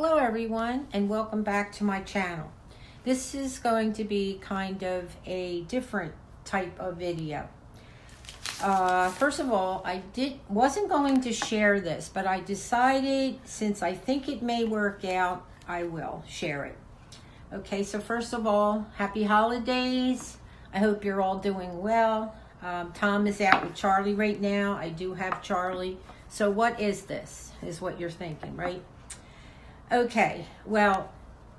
Hello everyone, and welcome back to my channel. This is going to be kind of a different type of video. First of all, I wasn't going to share this, but I decided since I think it may work out, I will share it. Okay, so first of all, happy holidays. I hope you're all doing well. Tom is out with Charlie right now. I do have Charlie. So what is this, is what you're thinking, right? Okay, well,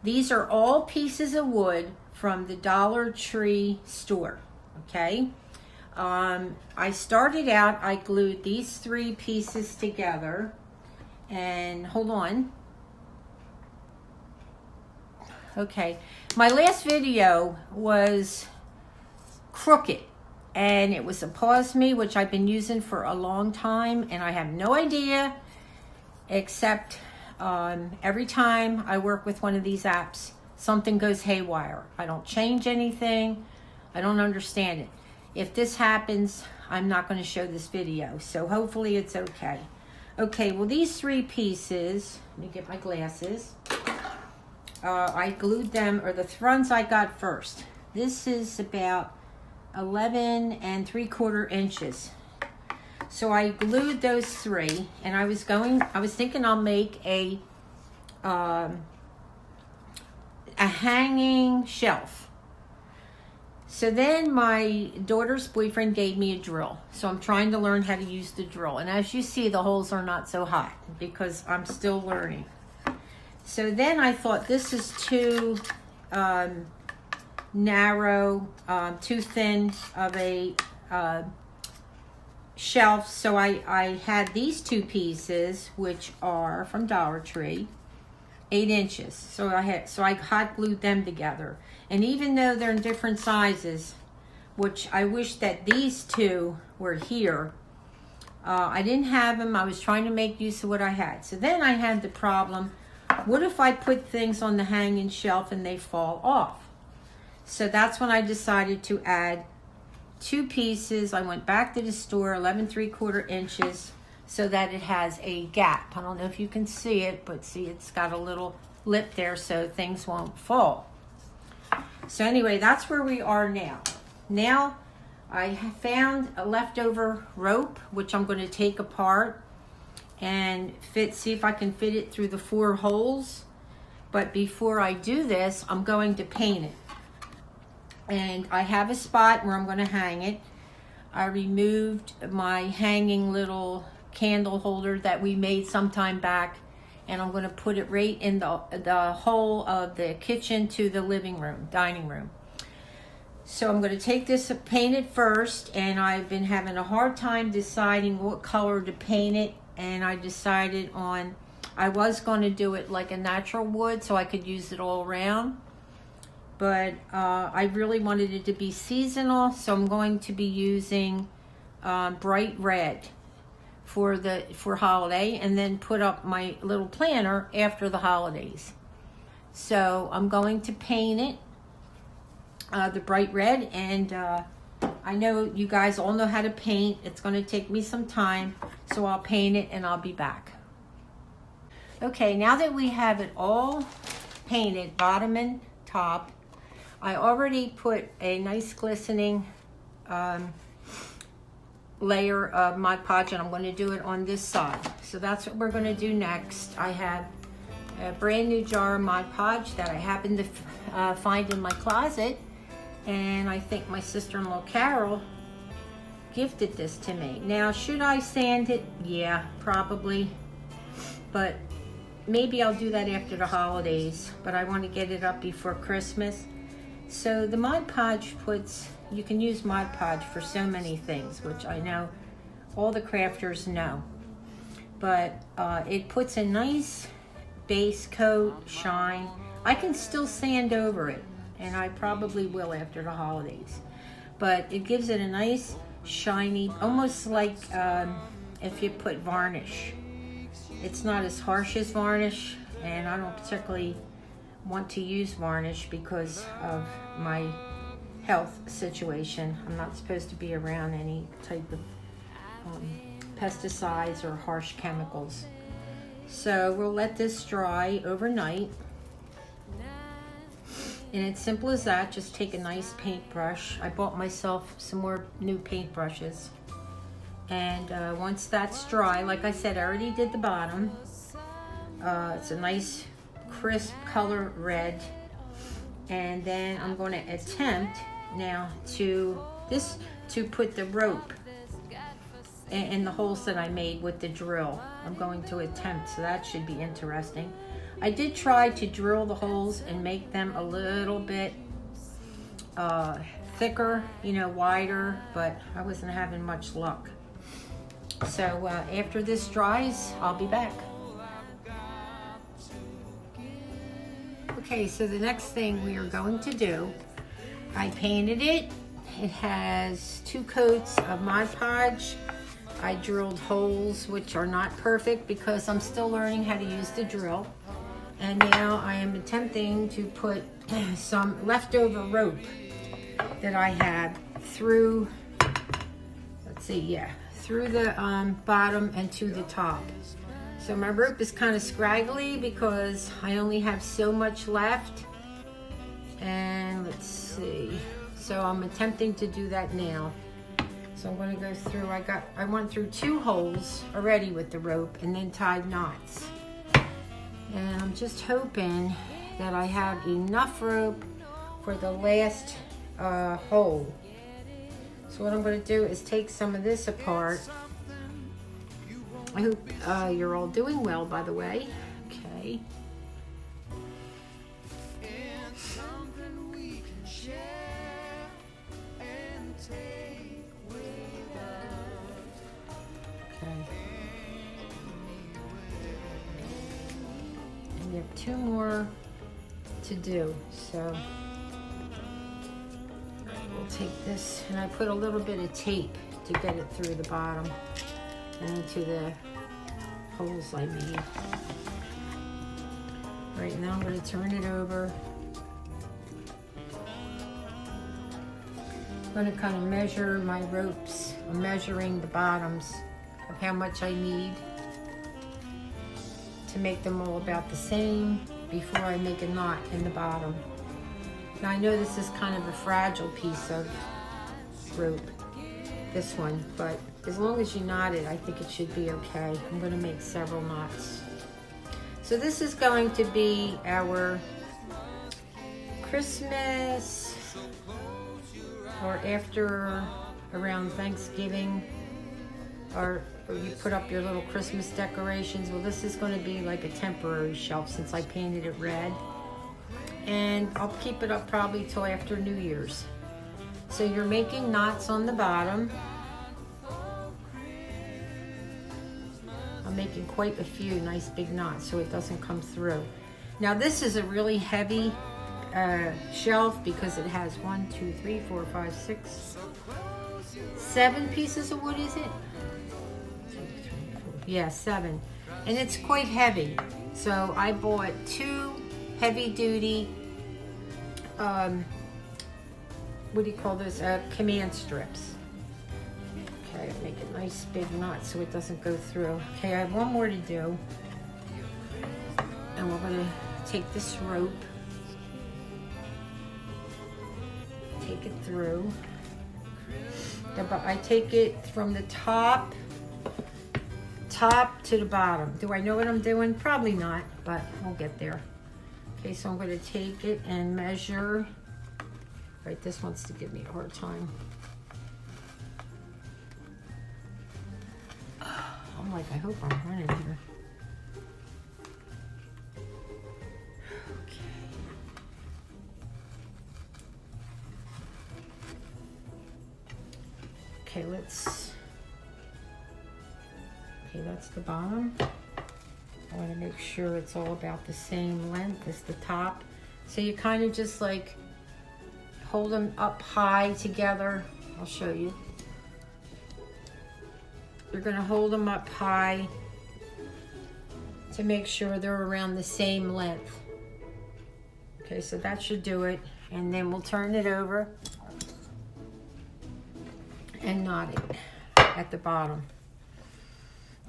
these are all pieces of wood from the Dollar Tree store, okay? I started out, I glued these three pieces together, and hold on. Okay, my last video was crooked, and it was a pause me, which I've been using for a long time, and I have no idea, except every time I work with one of these apps, something goes haywire. I don't change anything. I don't understand it. If this happens, I'm not going to show this video. So hopefully it's okay. Okay, well, these three pieces, let me get my glasses. I glued them, or the ones I got first. This is about 11 3/4 inches. So I glued those three, and I was thinking I'll make a hanging shelf. So then my daughter's boyfriend gave me a drill. So I'm trying to learn how to use the drill. And as you see, the holes are not so hot because I'm still learning. So then I thought this is too narrow, too thin of a shelf, so I had these two pieces, which are from Dollar Tree, 8 inches. So I hot glued them together, and even though they're in different sizes, which I wish that these two were here, I didn't have them. I was trying to make use of what I had. So then I had the problem, what if I put things on the hanging shelf and they fall off? So that's when I decided to add two pieces. I went back to the store, 11 3/4 inches, so that it has a gap. I don't know if you can see it, but see, it's got a little lip there so things won't fall. So anyway, that's where we are now. Now I have found a leftover rope, which I'm going to take apart and see if I can fit it through the 4 holes. But before I do this, I'm going to paint it. And I have a spot where I'm going to hang it. I removed my hanging little candle holder that we made some time back, and I'm going to put it right in the hole of the kitchen to the living room, dining room. So I'm going to take this, paint it first, and I've been having a hard time deciding what color to paint it, and I decided on, I was going to do it like a natural wood so I could use it all around. But I really wanted it to be seasonal, so I'm going to be using bright red for holiday, and then put up my little planner after the holidays. So I'm going to paint it the bright red, and I know you guys all know how to paint. It's going to take me some time, so I'll paint it and I'll be back. Okay, now that we have it all painted, bottom and top, I already put a nice glistening layer of Mod Podge, and I'm going to do it on this side. So that's what we're going to do next. I have a brand new jar of Mod Podge that I happened to find in my closet, and I think my sister-in-law Carol gifted this to me. Now, should I sand it? Yeah, probably, but maybe I'll do that after the holidays, but I want to get it up before Christmas. So the Mod Podge you can use Mod Podge for so many things, which I know all the crafters know. But it puts a nice base coat, shine. I can still sand over it, and I probably will after the holidays. But it gives it a nice, shiny, almost like if you put varnish. It's not as harsh as varnish, and I don't particularly want to use varnish because of my health situation. I'm not supposed to be around any type of pesticides or harsh chemicals. So we'll let this dry overnight. And it's simple as that. Just take a nice paintbrush. I bought myself some more new paintbrushes. And once that's dry, like I said, I already did the bottom. It's a nice crisp color red. And then I'm going to attempt now to put the rope in the holes that I made with the drill. I'm going to attempt, so that should be interesting. I did try to drill the holes and make them a little bit thicker, you know, wider, but I wasn't having much luck. So after this dries, I'll be back. Okay, so the next thing we are going to do, I painted it. It has 2 coats of Mod Podge. I drilled holes, which are not perfect because I'm still learning how to use the drill. And now I am attempting to put some leftover rope that I had through, through the bottom and to the top. So my rope is kind of scraggly because I only have so much left. And let's see. So I'm attempting to do that now. So I'm going to go through, I went through 2 holes already with the rope and then tied knots. And I'm just hoping that I have enough rope for the last hole. So what I'm going to do is take some of this apart. I hope you're all doing well, by the way. Okay. We have 2 more to do, so we'll take this, and I put a little bit of tape to get it through the bottom and into the holes I made. All right, now I'm going to turn it over. I'm going to kind of measure my ropes. I'm measuring the bottoms of how much I need to make them all about the same before I make a knot in the bottom. Now I know this is kind of a fragile piece of rope, this one, but as long as you knot it, I think it should be okay. I'm going to make several knots. So this is going to be our Christmas, or after around Thanksgiving, or you put up your little Christmas decorations. Well, this is going to be like a temporary shelf since I painted it red. And I'll keep it up probably till after New Year's. So you're making knots on the bottom. I'm making quite a few nice big knots so it doesn't come through. Now this is a really heavy shelf because it has 1, 2, 3, 4, 5, 6, 7 pieces of wood, is it? Yeah, 7. And it's quite heavy. So I bought 2 heavy-duty, what do you call those? Command strips. Okay, make a nice big knot so it doesn't go through. Okay, I have 1 more to do. And we're going to take this rope, take it through. I take it from the top to the bottom. Do I know what I'm doing? Probably not, but we'll get there. Okay, so I'm going to take it and measure. Right, this wants to give me a hard time. I'm like, I hope I'm running here. Okay, okay, that's the bottom. I want to make sure it's all about the same length as the top. So you kind of just like hold them up high together. I'll show you. You're going to hold them up high to make sure they're around the same length. Okay, so that should do it. And then we'll turn it over and knot it at the bottom.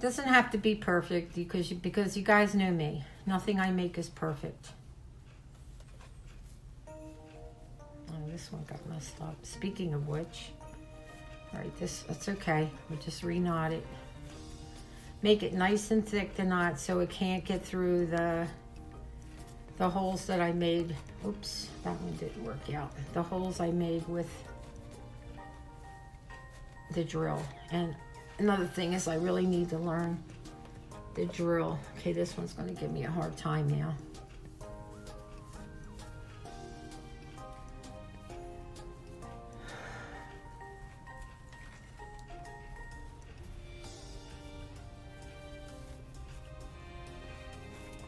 Doesn't have to be perfect because you guys know me. Nothing I make is perfect. Oh, this one got messed up. Speaking of which, all right, that's okay. We'll just re-knot it. Make it nice and thick to knot so it can't get through the holes that I made. Oops, that one didn't work out. The holes I made with the drill. And another thing is I really need to learn the drill. Okay, this one's going to give me a hard time now.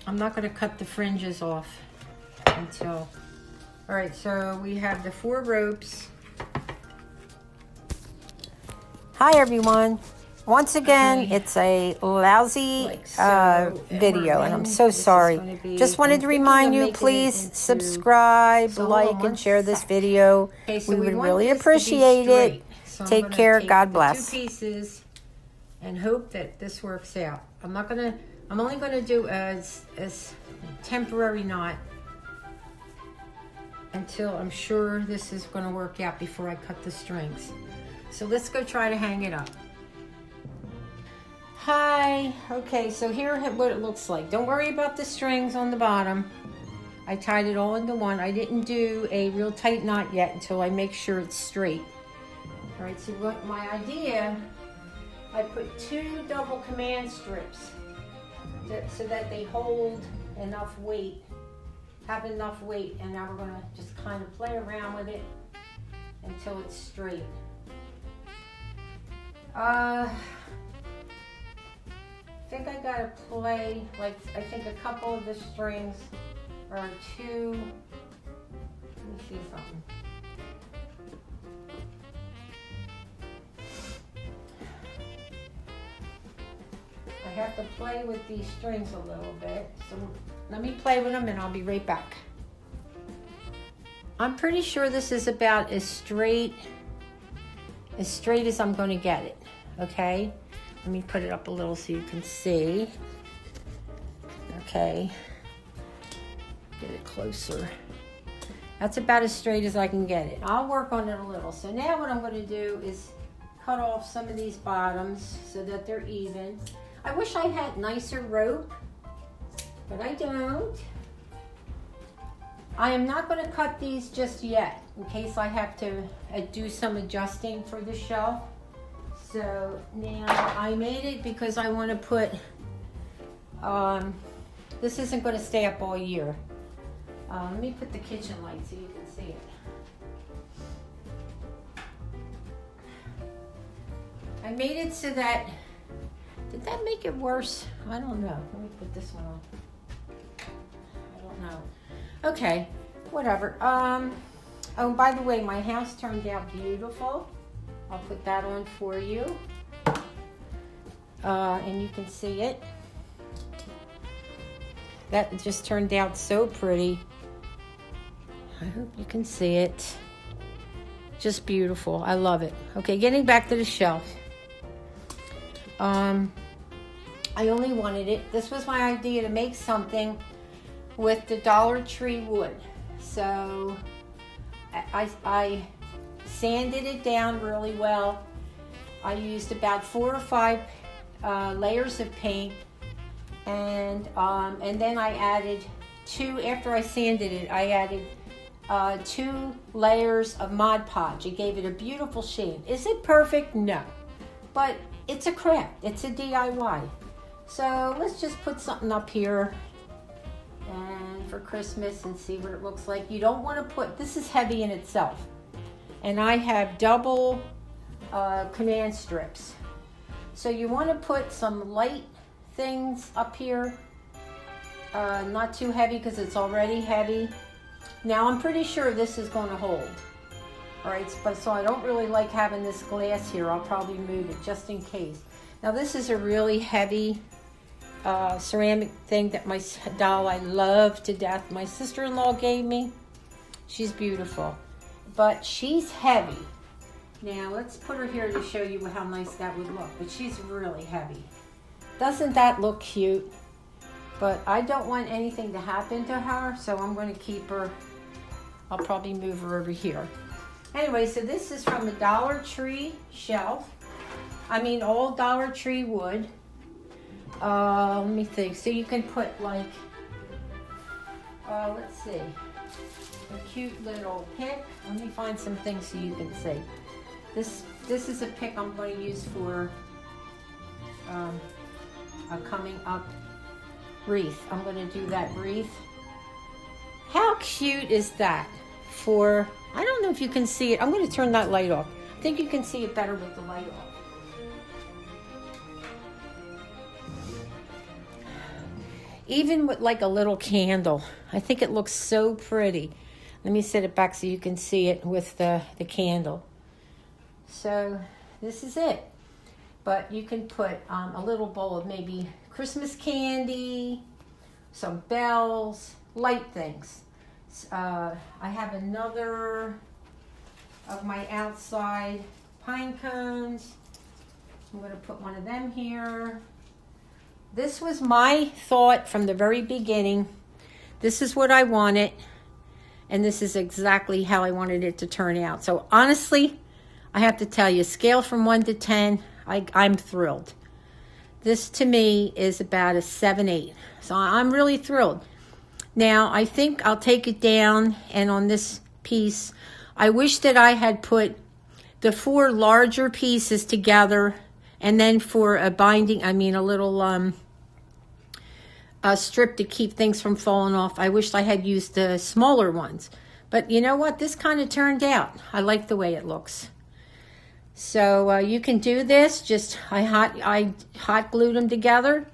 I'm not going to cut the fringes off until... All right, so we have the 4 ropes. Hi, everyone. Once again, it's a lousy video, and I'm so sorry. Just wanted to remind you, please subscribe, like, and share this video. We would really appreciate it. Take care. God bless. 2 pieces and hope that this works out. I'm only going to do a temporary knot until I'm sure this is going to work out before I cut the strings. So let's go try to hang it up. Hi. Okay, so here what it looks like. Don't worry about the strings on the bottom. I tied it all into one. I didn't do a real tight knot yet until I make sure it's straight. All right, so what my idea, I put 2 double command strips so that they hold enough weight, have enough weight, and now we're going to just kind of play around with it until it's straight. I think I gotta play, like, I think a couple of the strings are 2, let me see something. I have to play with these strings a little bit, so let me play with them and I'll be right back. I'm pretty sure this is about as straight as I'm going to get it, okay? Let me put it up a little so you can see. Okay, get it closer. That's about as straight as I can get it. I'll work on it a little. So now what I'm going to do is cut off some of these bottoms so that they're even. I wish I had nicer rope, but I don't. I am not going to cut these just yet in case I have to do some adjusting for the shelf. So now I made it because I want to put, this isn't going to stay up all year. Let me put the kitchen light so you can see it. I made it so that, did that make it worse? I don't know. Let me put this one on. I don't know. Okay, whatever. Oh, by the way, my house turned out beautiful. I'll put that on for you. And you can see it. That just turned out so pretty. I hope you can see it. Just beautiful. I love it. Okay, getting back to the shelf. I only wanted it. This was my idea to make something with the Dollar Tree wood. So I sanded it down really well. I used about 4 or 5 layers of paint, and then I added 2. After I sanded it, I added 2 layers of Mod Podge. It gave it a beautiful shade. Is it perfect? No, but it's a craft. It's a DIY. So let's just put something up here and for Christmas and see what it looks like. You don't want to put, this is heavy in itself, and I have double command strips. So you want to put some light things up here, not too heavy because it's already heavy. Now I'm pretty sure this is going to hold. All right, but so I don't really like having this glass here. I'll probably move it just in case. Now this is a really heavy ceramic thing that my doll I love to death. My sister-in-law gave me. She's beautiful, but she's heavy. Now let's put her here to show you how nice that would look, but she's really heavy. Doesn't that look cute? But I don't want anything to happen to her, so I'm going to keep her. I'll probably move her over here. Anyway, so this is from a Dollar Tree shelf. I mean, all Dollar Tree wood. Let me think. So you can put like, let's see, a cute little pick. Let me find some things so you can see. This is a pick I'm going to use for a coming up wreath. I'm going to do that wreath. How cute is that? For, I don't know if you can see it. I'm going to turn that light off. I think you can see it better with the light off. Even with like a little candle, I think it looks so pretty. Let me set it back so you can see it with the candle. So this is it. But you can put a little bowl of maybe Christmas candy, some bells, light things. I have another of my outside pine cones. I'm going to put one of them here. This was my thought from the very beginning. This is what I wanted, and this is exactly how I wanted it to turn out. So honestly, I have to tell you, scale from 1 to 10, I'm thrilled. This to me is about a 7-8. So I'm really thrilled. Now, I think I'll take it down, and on this piece, I wish that I had put the 4 larger pieces together, and then for a binding, I mean a little a strip to keep things from falling off. I wish I had used the smaller ones. But you know what? This kind of turned out. I like the way it looks. So you can do this. Just I hot glued them together.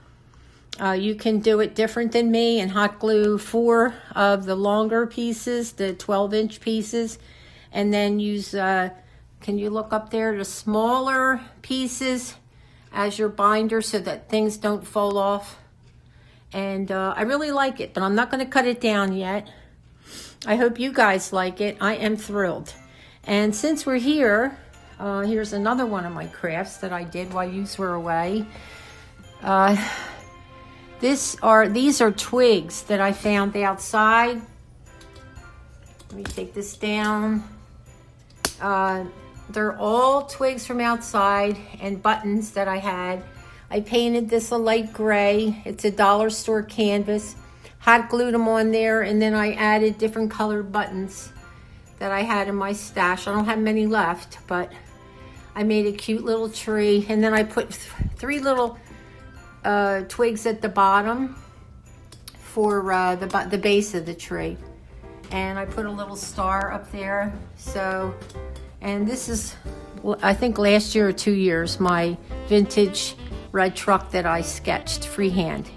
You can do it different than me and hot glue 4 of the longer pieces, the 12-inch pieces, and then use, can you look up there, the smaller pieces as your binder so that things don't fall off. And I really like it, but I'm not going to cut it down yet. I hope you guys like it. I am thrilled. And since we're here, here's another one of my crafts that I did while you were away. These are twigs that I found outside. Let me take this down. They're all twigs from outside and buttons that I had. I painted this a light gray. It's a dollar store canvas. Hot glued them on there, and then I added different colored buttons that I had in my stash. I don't have many left, but I made a cute little tree, and then I put 3 little twigs at the bottom for the base of the tree, and I put a little star up there. So, and this is, I think last year or 2 years, my vintage red truck that I sketched freehand.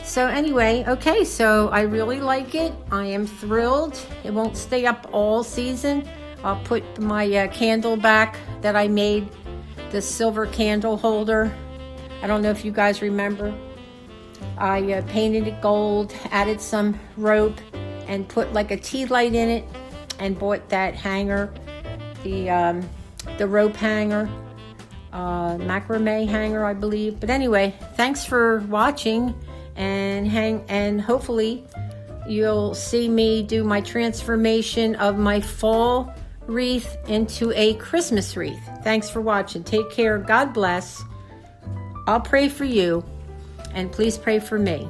So anyway, okay, so I really like it. I am thrilled. It won't stay up all season. I'll put my candle back that I made, the silver candle holder. I don't know if you guys remember. I painted it gold, added some rope, and put like a tea light in it, and bought that hanger, the rope hanger, macrame hanger, I believe. But anyway, thanks for watching, and hopefully you'll see me do my transformation of my fall wreath into a Christmas wreath. Thanks for watching. Take care. God bless. I'll pray for you, and please pray for me.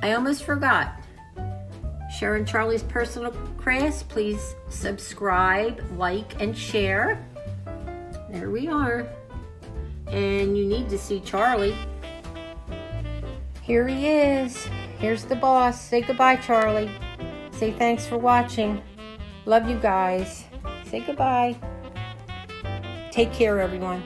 I almost forgot. Cher and Charlie's Personal Crafts. Please subscribe, like, and share. There we are. And you need to see Charlie. Here he is. Here's the boss. Say goodbye, Charlie. Say thanks for watching. Love you guys. Say goodbye. Take care, everyone.